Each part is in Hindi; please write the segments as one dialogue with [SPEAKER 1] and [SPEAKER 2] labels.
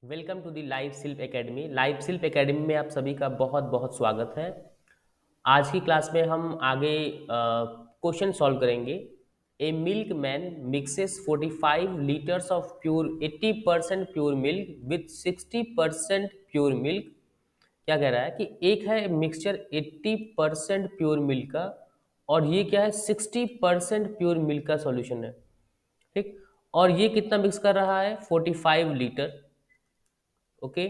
[SPEAKER 1] वेलकम टू दी लाइव शिल्प एकेडमी। लाइव शिल्प एकेडमी में आप सभी का बहुत बहुत स्वागत है। आज की क्लास में हम आगे क्वेश्चन सॉल्व करेंगे। A milkman mixes 45 litres of pure 80% pure milk with 60% pure milk. क्या कह रहा है कि एक है मिक्सचर 80% प्योर मिल्क का और ये क्या है 60% प्योर मिल्क का सॉल्यूशन है। ठीक। और ये कितना मिक्स कर रहा है 45 litre. Okay.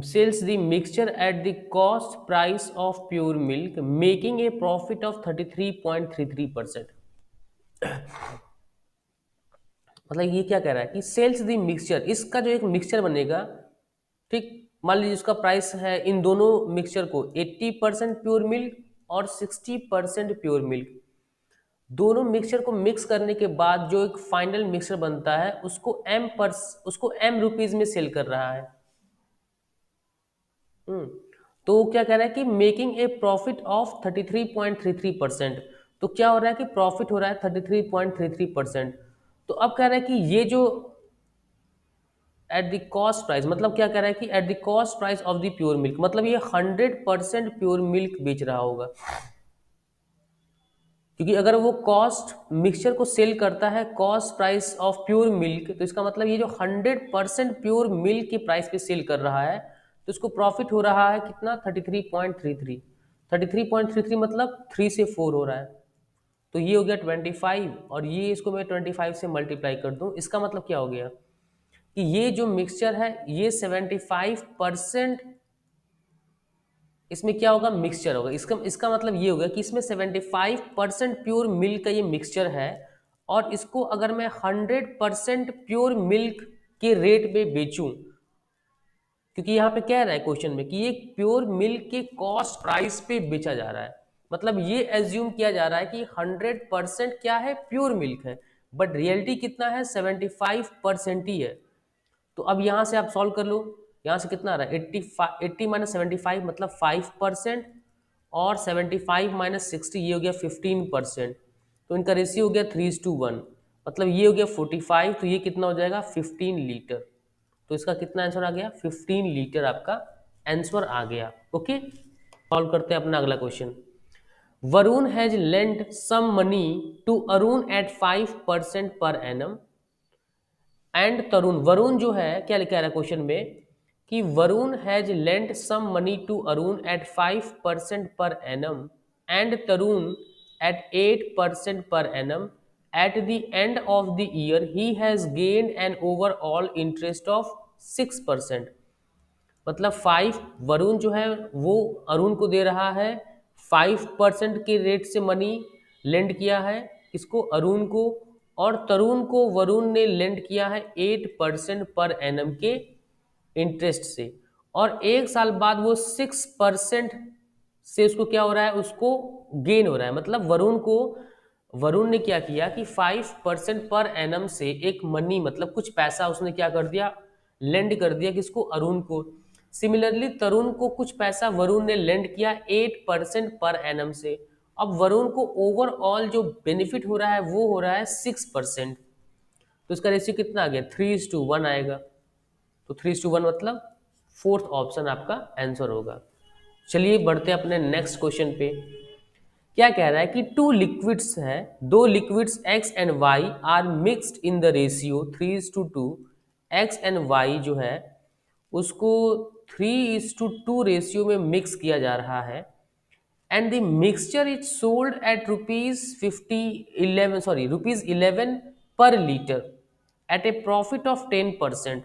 [SPEAKER 1] sells the mixture at the cost price of pure milk making a profit of 33.33%। मतलब ये क्या कह रहा है कि सेल्स द मिक्सचर, इसका जो एक मिक्सचर बनेगा, ठीक, मान लीजिए उसका प्राइस है इन दोनों मिक्सचर को 80% प्योर मिल्क और 60% प्योर मिल्क, दोनों मिक्सचर को मिक्स करने के बाद जो एक फाइनल मिक्सचर बनता है उसको एम रुपीज में सेल कर रहा है। हम्म। तो क्या कह रहा है कि मेकिंग ए प्रॉफिट ऑफ 33.33%। तो क्या हो रहा है कि प्रॉफिट हो रहा है 33.33%। तो अब कह रहा है कि ये जो एट द कॉस्ट प्राइस, मतलब क्या कह रहा है कि at the cost price of the pure milk, मतलब ये 100% प्योर मिल्क बेच रहा होगा। क्योंकि अगर वो कॉस्ट मिक्सचर को सेल करता है cost price of pure milk, तो इसका मतलब ये जो 100% प्योर मिल्क के प्राइस पे सेल कर रहा है, तो इसको प्रॉफिट हो रहा है कितना 33.33 मतलब 3 से 4 हो रहा है। तो ये हो गया 25 और ये इसको मैं 25 से मल्टीप्लाई कर दूं, इसका मतलब क्या हो गया कि ये जो मिक्सचर है ये 75%, इसमें क्या होगा मिक्सचर होगा। इसका इसका मतलब ये होगा कि इसमें 75% प्योर मिल्क का ये मिक्सचर है और इसको अगर मैं 100% प्योर मिल्क के रेट पे बेचूं, क्योंकि यहाँ पे कह रहा है क्वेश्चन में कि ये प्योर मिल्क के कॉस्ट प्राइस पे बेचा जा रहा है, मतलब ये एज्यूम किया जा रहा है कि 100% क्या है प्योर मिल्क है, बट रियलिटी कितना है 75% ही है। तो अब यहाँ से आप सॉल्व कर लो, यहाँ से कितना आ रहा है 80 माइनस 75 मतलब 5%, और 75 माइनस 60 ये हो गया 15%। तो इनका रेशियो हो गया 3:1, मतलब ये हो गया 45, तो ये कितना हो जाएगा 15 लीटर। तो इसका कितना आंसर आ गया 15 लीटर आपका आंसर आ गया। ओके, सॉल्व करते हैं अपना अगला question. Varun has lent some money to Arun at 5% per annum and तरुण, वरुण जो है क्या लिखा है क्वेश्चन में कि Varun has lent some money to Arun at 5% per annum and Tarun at 8% per annum. At the end of the year he has gained an overall interest of 6%। मतलब 5, वरुण जो है वो अरुण को दे रहा है 5% के रेट से मनी लेंड किया है इसको अरुण को, और तरुण को वरुण ने लेंड किया है 8% पर एनम के इंटरेस्ट से, और एक साल बाद वो 6% से उसको क्या हो रहा है उसको गेन हो रहा है। मतलब वरुण ने क्या किया कि 5% पर एनम से एक मनी मतलब कुछ पैसा उसने क्या कर दिया लेंड कर दिया किसको अरुण को। सिमिलरली तरुण को कुछ पैसा वरुण ने लेंड किया 8% पर एनम से। अब वरुण को ओवरऑल जो बेनिफिट हो रहा है वो हो रहा है 6%। तो इसका रेशियो कितना आ गया 3:1 आएगा। तो 3:1 मतलब फोर्थ ऑप्शन आपका आंसर होगा। चलिए बढ़ते हैं अपने नेक्स्ट क्वेश्चन पे। क्या कह रहा है कि टू लिक्विड्स है, दो liquids X and Y are mixed in the ratio 3:2। X and Y जो है उसको 3:2 रेशियो में मिक्स किया जा रहा है and the mixture is sold at rupees 11 पर litre at a profit of 10%।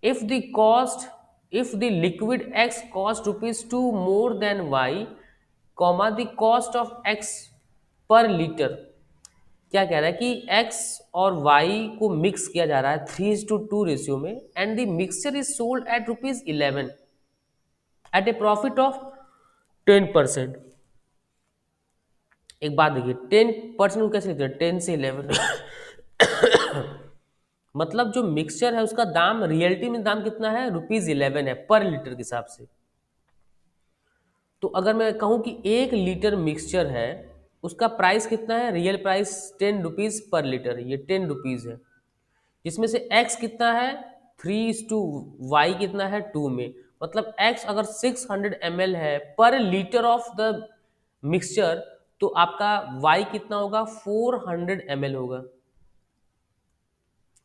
[SPEAKER 1] if the cost if the liquid x cost rupees 2 more than y comma the cost of x per liter। क्या कह रहा है कि x और y को मिक्स किया जा रहा है 3:2 रेशियो में and the mixture is sold at rupees 11 at a profit of 10%। एक बात देखिए 10% को कैसे लिखते हैं 10 से 11 मतलब जो मिक्सचर है उसका दाम रियलिटी में दाम कितना है रुपीज 11 है पर लीटर के हिसाब से। तो अगर मैं कहूं कि 1 लीटर मिक्सचर है उसका प्राइस कितना है real price 10 rupees per litre है, ये 10 रुपीज है, जिसमें से एक्स कितना है 3:y कितना है 2 में, मतलब x अगर 600 ml है पर लीटर ऑफ द मिक्सचर, तो आपका y कितना होगा 400 ml होगा।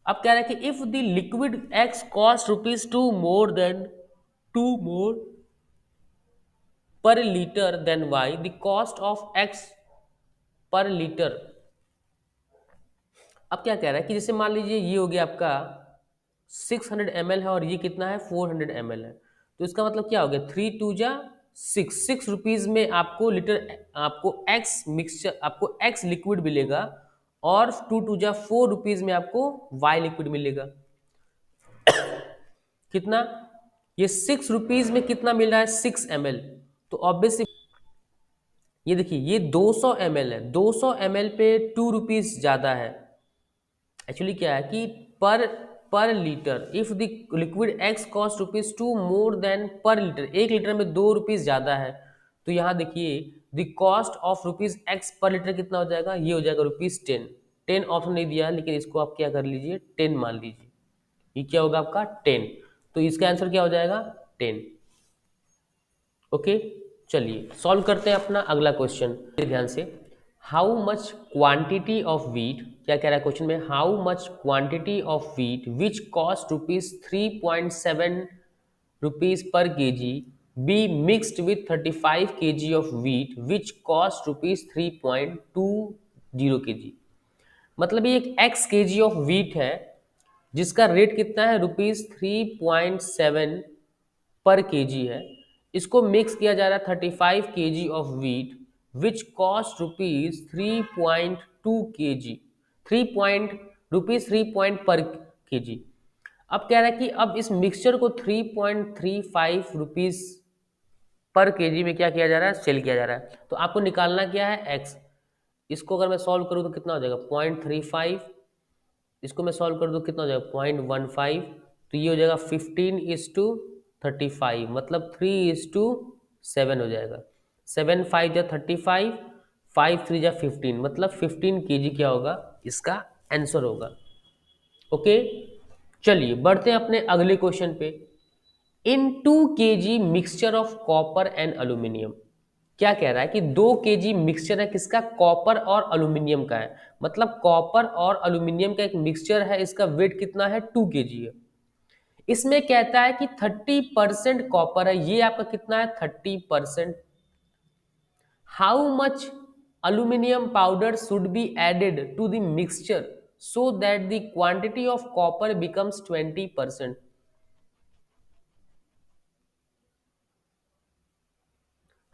[SPEAKER 1] अब कह रहा है कि if the liquid x cost ₹2 more than 2 more per litre than y, the cost of x per litre. अब क्या कह रहा है कि जैसे मान लीजिए ये हो गया आपका 600 ml है और ये कितना है 400 ml है, तो इसका मतलब क्या हो गया 3 2 जा 6 रुपीज में आपको लीटर, आपको x मिक्सचर, आपको x लिक्विड मिलेगा, और 2 2 जा 4 रुपीज में आपको y लिक्विड मिलेगा। कितना, ये 6 रुपीज में कितना मिल रहा है 6 ml, तो ऑब्वियसली ये देखिए ये 200 ml है, 200 ml पे 2 रुपीज ज्यादा है। एक्चुअली क्या है कि पर litre if the liquid x cost ₹2 more then पर लीटर, 1 लीटर में 2 रुपीज ज्यादा है, तो यहाँ देखिए the cost of ₹x per litre कितना हो जाएगा, ये हो जाएगा ₹10। 10 ऑप्शन नहीं दिया, लेकिन इसको आप क्या कर लीजिए 10 मान लीजिए, ये क्या होगा आपका 10, तो इसका आंसर क्या हो जाएगा 10। ओके, चलिए सॉल्व करते हैं अपना अगला क्वेश्चन ध्यान से। How much quantity of wheat, क्या कह रहा है क्वेश्चन में, how much quantity of wheat which cost ₹3.7 पर KG be mixed with 35 kg of wheat which cost ₹3.20 kg। मतलब ये एक x kg ऑफ वीट है जिसका रेट कितना है ₹3.7 पर केजी है, इसको मिक्स किया जा रहा है 35 kg of wheat which cost ₹3.2 kg, 3 पर केजी। अब कह रहा है कि अब इस मिक्सचर को 3.35 रुपीज पर केजी में क्या किया जा रहा है, सेल किया जा रहा है, तो आपको निकालना क्या है x। इसको अगर मैं सॉल्व करूँ तो कितना हो जाएगा 0.35, इसको मैं सॉल्व कर दूँ कितना हो जाएगा 0.15, तो ये हो जाएगा 15:35, मतलब 3:7 हो जाएगा। 7 5 जा 35, 5 3 जा 15, मतलब 15 kg क्या होगा इसका आंसर होगा। ओके, चलिए बढ़ते हैं अपने अगले क्वेश्चन पे। इन 2 kg mixture of copper and aluminium, क्या कह रहा है कि 2 kg मिक्सचर है किसका, कॉपर और अल्यूमिनियम का है, मतलब कॉपर और अल्यूमिनियम का एक मिक्सचर है, इसका वेट कितना है 2 kg है। इसमें कहता है कि 30% कॉपर है, ये आपका कितना है 30%। How much aluminium powder should be added to the mixture so that the quantity of copper becomes 20%।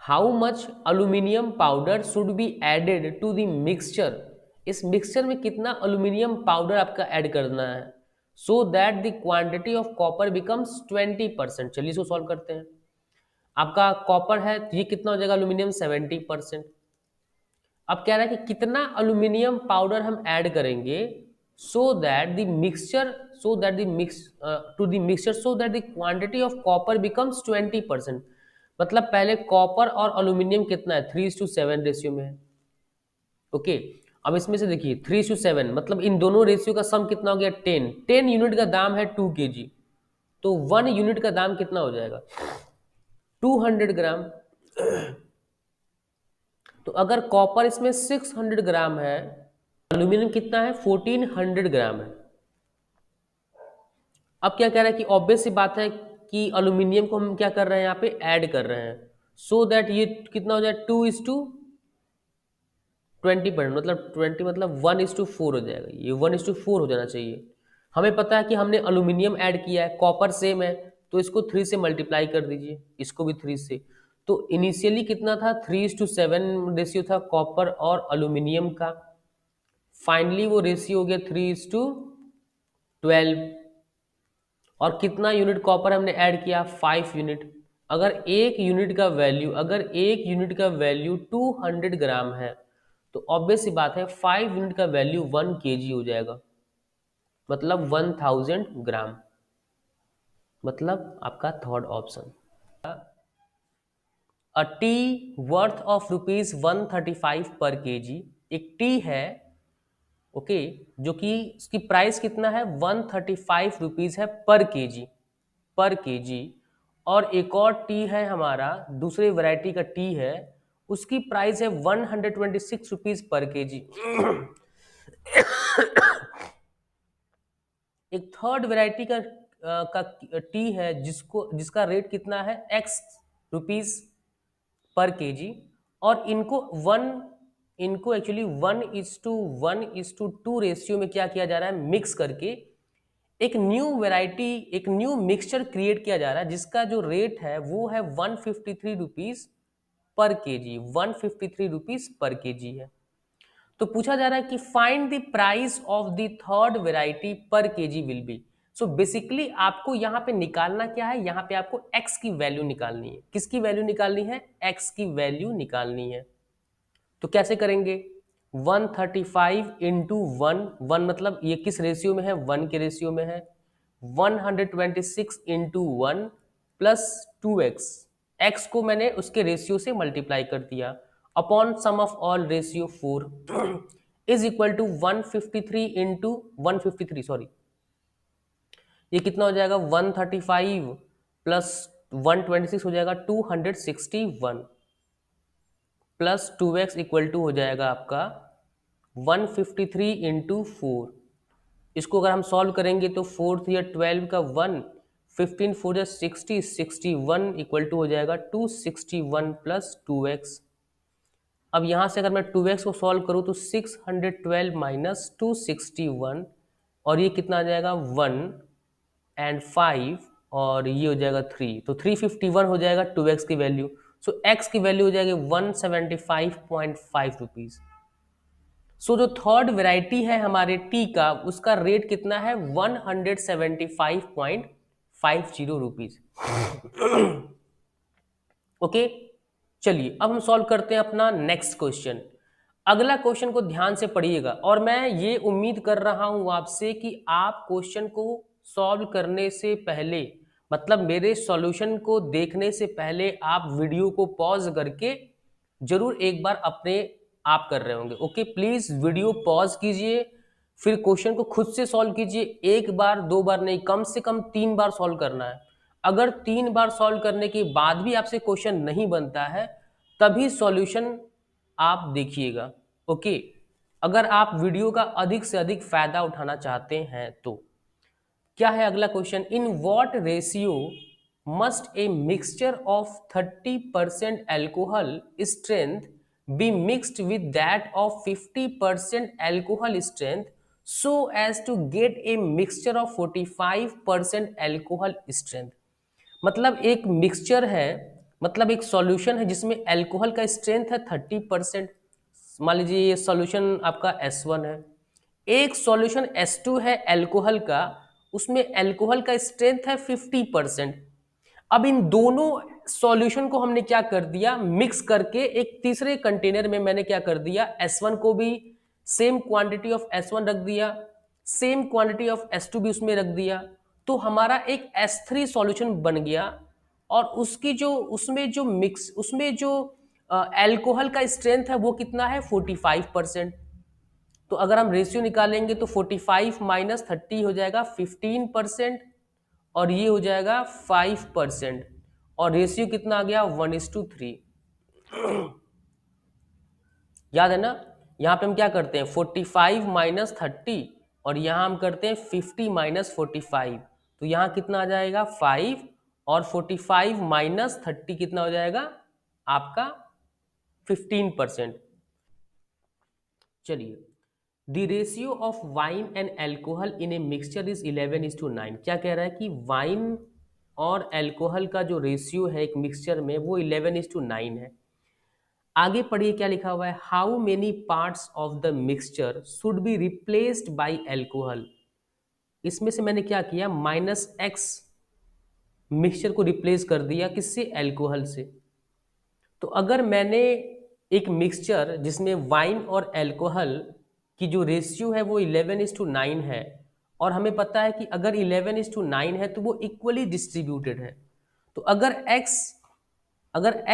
[SPEAKER 1] How much aluminium powder should be added to the mixture, इस मिक्सचर में कितना अल्यूमिनियम पाउडर आपका ऐड करना है so that the quantity of copper becomes 20%। चलिए इसको सॉल्व करते हैं। आपका कॉपर है तो ये कितना हो जाएगा अल्यूमिनियम 70%। अब कह रहा है कि कितना अल्यूमिनियम पाउडर हम ऐड करेंगे so that the mixture, so that the mix to the mixture so that the quantity of copper becomes 20%। मतलब पहले कॉपर और अल्यूमिनियम कितना है 3:7 रेशियो में है। ओके, अब इसमें से देखिए 3:7 मतलब इन दोनों रेशियो का सम कितना हो गया 10। 10 यूनिट का दाम है 2 kg, तो 1 यूनिट का दाम कितना हो जाएगा 200 ग्राम। तो अगर कॉपर इसमें 600 ग्राम है, एल्यूमिनियम कितना है 1400 ग्राम है। अब क्या कह रहा है कि ऑब्वियस सी बात है कि एल्यूमिनियम को हम क्या कर रहे हैं यहाँ पे ऐड कर रहे हैं, सो दैट ये कितना हो जाए 2:20%, मतलब 20 मतलब 1:4 हो जाएगा, ये 1:4 हो जाना चाहिए। हमें पता है कि हमने एल्यूमिनियम ऐड किया है, कॉपर सेम है, तो इसको 3 से मल्टीप्लाई कर दीजिए, इसको भी 3 से। तो इनिशियली कितना था 3:7 रेशियो था कॉपर और एल्यूमिनियम का, फाइनली वो रेशियो हो गया 3:12। और कितना यूनिट कॉपर हमने ऐड किया 5 यूनिट। अगर एक यूनिट का वैल्यू, अगर एक यूनिट का वैल्यू 200 ग्राम है, तो ऑब्वियस सी बात है 5 यूनिट का वैल्यू 1 kg हो जाएगा, मतलब 1000 ग्राम, मतलब आपका third option. A T worth of ₹135 पर केजी, एक टी है ओके, जो कि उसकी प्राइस कितना है 135 रुपीज़ है पर केजी, पर केजी। और एक और टी है हमारा, दूसरे वैरायटी का टी है, उसकी प्राइस है 126 रुपीज़ पर केजी। एक थर्ड वैरायटी का टी है जिसका रेट कितना है एक्स रुपीज़ पर केजी। और इनको एक्चुअली 1:1:2 रेशियो में क्या किया जा रहा है, मिक्स करके एक न्यू वैरायटी, एक न्यू मिक्सचर क्रिएट किया जा रहा है, जिसका जो रेट है वो है 153 रुपीज़ पर केजी, 153 रुपीज़ पर केजी है। तो पूछा जा रहा है कि find the price of the third variety per KG will be. So basically आपको यहाँ पे निकालना क्या है, यहाँ पे आपको x की वैल्यू निकालनी है। किसकी वैल्यू निकालनी है, x की वैल्यू निकालनी है। तो कैसे करेंगे, 135 इंटू वन, वन मतलब ये किस रेशियो में है, 1 के रेशियो में है। 126 into one plus 2x, x को मैंने उसके रेशियो से मल्टीप्लाई कर दिया, upon sum of all ratio 4 is equal to 153 into 153, sorry ये कितना हो जाएगा 135 प्लस 126 हो जाएगा 261 प्लस 2x इक्वल टू हो जाएगा आपका 153 इंटू 4। इसको अगर हम सॉल्व करेंगे तो 4 या 12 का 1, 15 4 या 60, 61 इक्वल टू हो जाएगा 261 प्लस 2x। अब यहाँ से अगर मैं 2x को सॉल्व करूँ तो 612 माइनस 261, और ये कितना आ जाएगा 1 एंड 5, और ये हो जाएगा 3, तो 351 हो जाएगा 2x की वैल्यू। सो x की वैल्यू हो जाएगी 175.5 रुपीज़। सो जो थर्ड वेराइटी है हमारे टी का, उसका रेट कितना है 175.50 रुपीज़। ओके, चलिए अब हम सॉल्व करते हैं अपना नेक्स्ट क्वेश्चन। अगला क्वेश्चन को ध्यान से पढ़िएगा, और मैं ये उम्मीद कर रहा हूं आपसे कि आप क्वेश्चन को सॉल्व करने से पहले, मतलब मेरे सॉल्यूशन को देखने से पहले, आप वीडियो को पॉज करके जरूर एक बार अपने आप कर रहे होंगे। ओके, प्लीज वीडियो पॉज कीजिए, फिर क्वेश्चन को खुद से सॉल्व कीजिए। एक बार दो बार नहीं, कम से कम 3 बार सॉल्व करना है। अगर 3 बार सॉल्व करने के बाद भी आपसे क्वेश्चन नहीं बनता है, तभी सॉल्यूशन आप देखिएगा। ओके, अगर आप वीडियो का अधिक से अधिक फायदा उठाना चाहते हैं तो क्या है अगला question, in what ratio must a mixture of 30% alcohol strength be mixed with that of 50% alcohol strength so as to get a mixture of 45% alcohol strength. मतलब एक मिक्सचर है, मतलब एक सॉल्यूशन है जिसमें अल्कोहल का स्ट्रेंथ है 30%। मान लीजिए ये सॉल्यूशन आपका S1 है, एक सॉल्यूशन S2 है अल्कोहल का, उसमें अल्कोहल का स्ट्रेंथ है 50%। अब इन दोनों सॉल्यूशन को हमने क्या कर दिया, मिक्स करके एक तीसरे कंटेनर में मैंने क्या कर दिया, S1 को भी सेम क्वांटिटी ऑफ S1 रख दिया, सेम क्वांटिटी ऑफ S2 भी उसमें रख दिया, तो हमारा एक S3 सॉल्यूशन बन गया। और उसकी जो उसमें जो अल्कोहल का स्ट्रेंथ है वो कितना है 45%। तो अगर हम रेशियो निकालेंगे तो 45 माइनस 30 हो जाएगा 15%, और ये हो जाएगा 5%, और रेशियो कितना आ गया 1:3। याद है ना, यहाँ पे हम क्या करते हैं 45 माइनस 30, और यहाँ हम करते हैं 50 माइनस 45, तो यहाँ कितना आ जाएगा 5, और 45 माइनस 30 कितना हो जाएगा आपका 15%। चलिए, the ratio of wine and alcohol in a mixture is 11:9। क्या कह रहा है कि वाइन और एल्कोहल का जो रेशियो है एक मिक्सचर में वो 11:9 है। आगे पढ़िए क्या लिखा हुआ है, how many parts of the mixture should be replaced by alcohol. इसमें से मैंने क्या किया, -x मिक्सचर को रिप्लेस कर दिया किससे, एल्कोहल से। तो अगर मैंने एक मिक्सचर जिसमें वाइन और एल्कोहल की जो रेशियो है वो 11:9 है, और हमें पता है कि अगर 11:9 है तो वो इक्वली डिस्ट्रीब्यूटेड है, तो अगर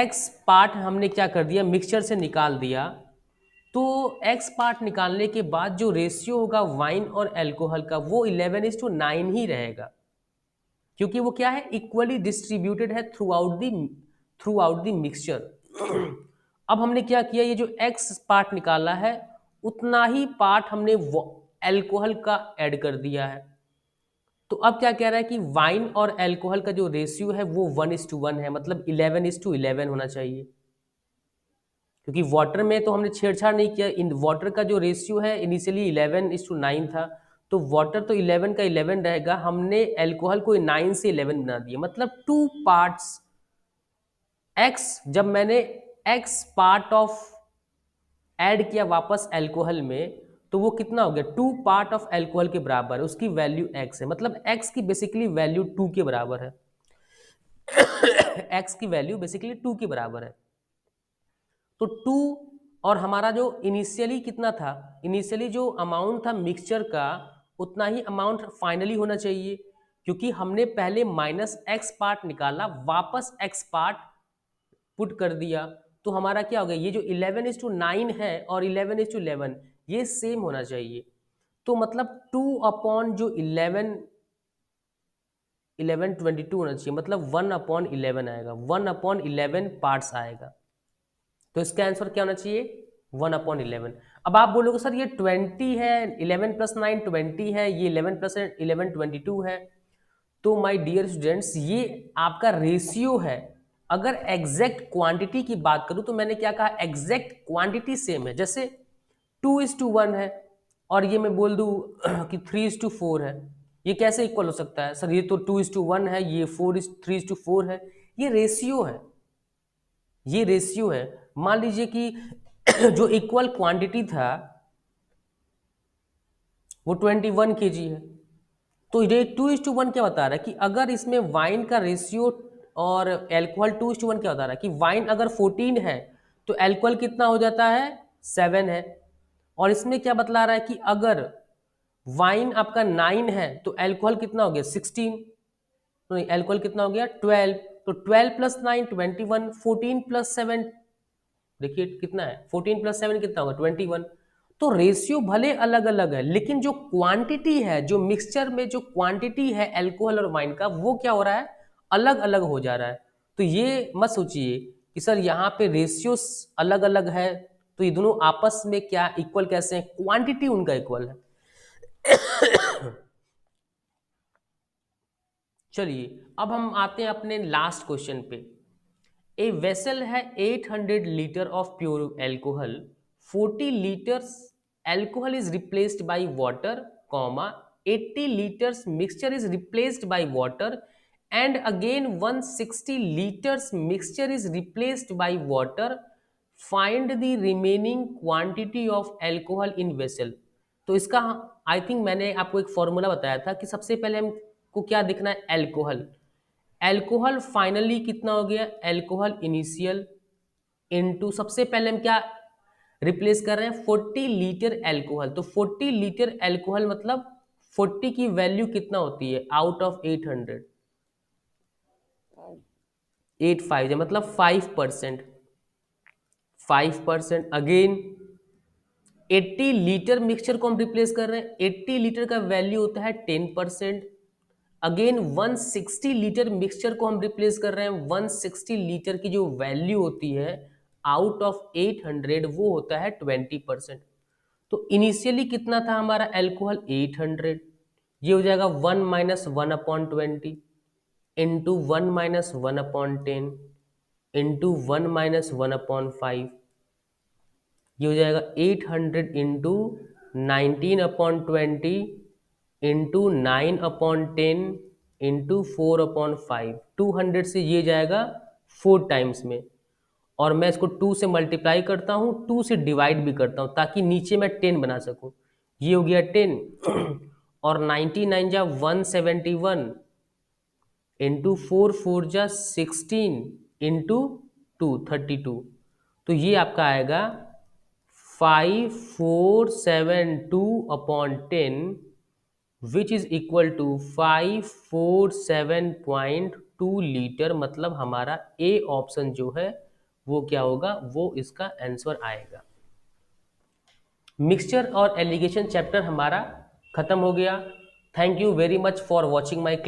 [SPEAKER 1] x पार्ट हमने क्या कर दिया, मिक्सचर से निकाल दिया, तो एक्स पार्ट निकालने के बाद जो रेशियो होगा वाइन और अल्कोहल का वो 11:9 ही रहेगा, क्योंकि वो क्या है, इक्वली डिस्ट्रीब्यूटेड है थ्रू आउट द मिक्सचर। अब हमने क्या किया, ये जो एक्स पार्ट निकाला है उतना ही पार्ट हमने अल्कोहल का ऐड कर दिया है। तो अब क्या कह रहा है कि वाइन और अल्कोहल का जो रेशियो है वो 1:1 है, मतलब 11:11 होना चाहिए, क्योंकि वाटर में तो हमने छेड़छाड़ नहीं किया। इन वाटर का जो रेशियो है इनिशियली 11:9 था, तो वाटर तो 11 का 11 रहेगा, हमने अल्कोहल को 9 से 11 बना दिया, मतलब 2 पार्ट्स एक्स। जब मैंने एक्स पार्ट ऑफ ऐड किया वापस अल्कोहल में, तो वो कितना हो गया, 2 पार्ट ऑफ अल्कोहल के बराबर है, उसकी वैल्यू एक्स है, मतलब एक्स की बेसिकली वैल्यू 2 के बराबर है। एक्स की वैल्यू बेसिकली 2 के बराबर है। तो 2 और हमारा जो इनिशियली कितना था, इनिशियली जो अमाउंट था मिक्सचर का उतना ही अमाउंट फाइनली होना चाहिए, क्योंकि हमने पहले माइनस एक्स पार्ट निकाला, वापस एक्स पार्ट पुट कर दिया, तो हमारा क्या हो गया, ये जो 11:9 है और 11:11 ये सेम होना चाहिए। तो मतलब 2 अपॉन जो 11:22 होना चाहिए, मतलब 1/11 आएगा, 1/11 पार्ट्स आएगा। तो इसका आंसर क्या होना चाहिए, 1/11। अब आप बोलोगे सर ये 20 है, 11+9 20 है, ये 11+11 22 है। तो माय डियर स्टूडेंट्स, ये आपका रेशियो है। अगर एग्जैक्ट क्वांटिटी की बात करूं तो मैंने क्या कहा, एग्जैक्ट क्वांटिटी सेम है। जैसे 2:1 है और ये मैं बोल दूं कि 3:4 है, ये कैसे इक्वल हो सकता है सर, ये तो 2:1 है, ये 3:4 है, ये रेशियो है, ये रेशियो है। मान लीजिए कि जो इक्वल क्वांटिटी था वो 21 kg है, तो ये 2:1 क्या बता रहा है कि अगर इसमें वाइन का रेशियो और एल्कोहल 2:1 क्या बता रहा है कि वाइन अगर 14 है तो एल्कोहल कितना हो जाता है, 7 है। और इसमें क्या बतला रहा है कि अगर वाइन आपका 9 है तो एल्कोहल कितना हो गया, 16, तो नहीं, एल्कोहल कितना हो गया, 12। तो 12+9 21, 14+7 देखिए कितना है, 14+7 कितना होगा, 21। तो रेशियो भले अलग अलग है, लेकिन जो क्वांटिटी है, जो मिक्सचर में जो क्वांटिटी है अल्कोहल और वाइन का, वो क्या हो रहा है, अलग अलग हो जा रहा है। तो ये मत सोचिए कि सर यहाँ पे रेशियो अलग अलग है तो ये दोनों आपस में क्या इक्वल कैसे हैं, क्वांटिटी उनका इक्वल है। चलिए अब हम आते हैं अपने लास्ट क्वेश्चन पे। ए वेसल है 800 litre of pure alcohol, 40 liters alcohol is replaced by water, comma 80 liters mixture is replaced by water, and again 160 liters mixture is replaced by water. Find the remaining quantity of alcohol in vessel. तो इसका आई थिंक मैंने आपको एक फॉर्मूला बताया था कि सबसे पहले हमको क्या देखना है, एल्कोहल। एल्कोहल फाइनली कितना हो गया, एल्कोहल इनिशियल इनटू, सबसे पहले हम क्या रिप्लेस कर रहे हैं, 40 लीटर एल्कोहल। तो 40 लीटर एल्कोहल मतलब 40 की वैल्यू कितना होती है, आउट ऑफ 800, 85 मतलब 5%, 5%। अगेन 80 लीटर मिक्सचर को हम रिप्लेस कर रहे हैं, 80 लीटर का वैल्यू होता है 10%। अगेन 160 लीटर मिक्सचर को हम रिप्लेस कर रहे हैं, 160 लीटर की जो वैल्यू होती है आउट ऑफ 800 वो होता है 20%। तो इनिशियली कितना था हमारा एल्कोहल, 800, ये हो जाएगा 1 - 1/20 इंटू 1 - 1/10 इंटू 1 - 1/5, ये हो जाएगा 800 इंटू 19/20 इंटू 9/10 इंटू 4/5। 200 से ये जाएगा 4 टाइम्स में, और मैं इसको 2 से मल्टीप्लाई करता हूँ, 2 से डिवाइड भी करता हूँ ताकि नीचे मैं 10 बना सकूँ। ये हो गया 10 और 99 जा 171 इंटू 4 जा 16 इंटू 32। तो ये आपका आएगा 5472/10 which is equal to 547.2 litre. मतलब हमारा ए ऑप्शन जो है वो क्या होगा, वो इसका आंसर आएगा। मिक्सचर और एलिगेशन चैप्टर हमारा खत्म हो गया। Thank you very much for watching my class.